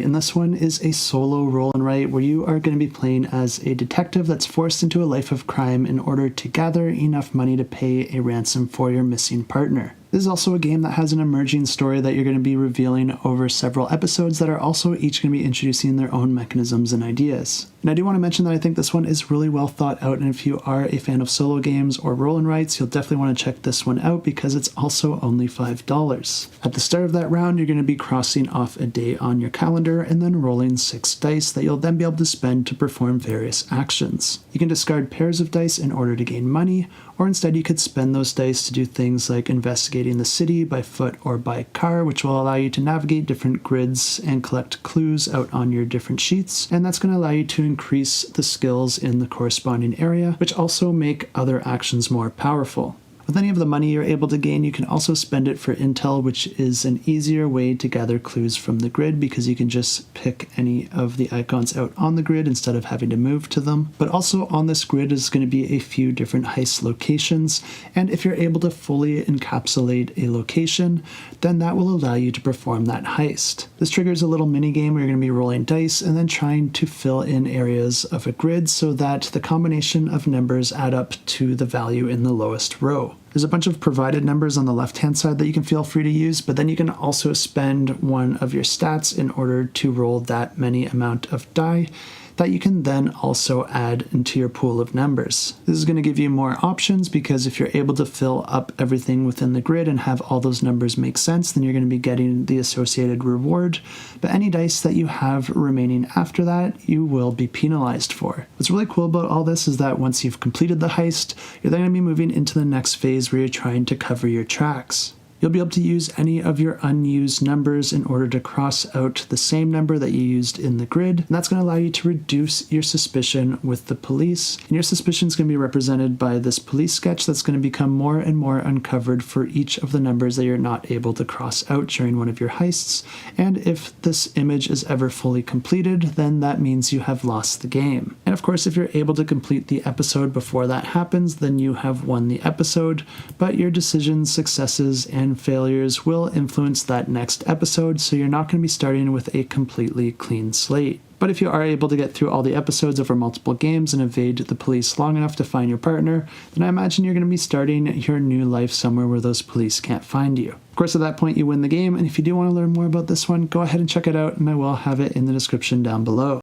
And this one is a solo roll and write where you are going to be playing as a detective that's forced into a life of crime in order to gather enough money to pay a ransom for your missing partner. This is also a game that has an emerging story that you're going to be revealing over several episodes that are also each going to be introducing their own mechanisms and ideas. And I do want to mention that I think this one is really well thought out, and if you are a fan of solo games or roll and writes, you'll definitely want to check this one out because it's also only $5. At the start of that round, you're going to be crossing off a day on your calendar and then rolling 6 dice that you'll then be able to spend to perform various actions. You can discard pairs of dice in order to gain money, or instead you could spend those dice to do things like investigating the city by foot or by car, which will allow you to navigate different grids and collect clues out on your different sheets, and that's going to allow you to increase the skills in the corresponding area, which also make other actions more powerful. With any of the money you're able to gain, you can also spend it for intel, which is an easier way to gather clues from the grid because you can just pick any of the icons out on the grid instead of having to move to them. But also on this grid is going to be a few different heist locations, and if you're able to fully encapsulate a location, then that will allow you to perform that heist. This triggers a little mini game where you're going to be rolling dice and then trying to fill in areas of a grid so that the combination of numbers add up to the value in the lowest row. There's a bunch of provided numbers on the left-hand side that you can feel free to use, but then you can also spend one of your stats in order to roll that many amount of die that you can then also add into your pool of numbers. This is going to give you more options because if you're able to fill up everything within the grid and have all those numbers make sense, then you're going to be getting the associated reward. But any dice that you have remaining after that, you will be penalized for. What's really cool about all this is that once you've completed the heist, you're then going to be moving into the next phase where you're trying to cover your tracks. You'll be able to use any of your unused numbers in order to cross out the same number that you used in the grid, and that's going to allow you to reduce your suspicion with the police. And your suspicion is going to be represented by this police sketch that's going to become more and more uncovered for each of the numbers that you're not able to cross out during one of your heists. And if this image is ever fully completed, then that means you have lost the game. And of course, if you're able to complete the episode before that happens, then you have won the episode, but your decisions, successes, and failures will influence that next episode, so you're not going to be starting with a completely clean slate. But if you are able to get through all the episodes over multiple games and evade the police long enough to find your partner, then I imagine you're going to be starting your new life somewhere where those police can't find you. Of course, at that point you win the game, and if you do want to learn more about this one, go ahead and check it out, and I will have it in the description down below.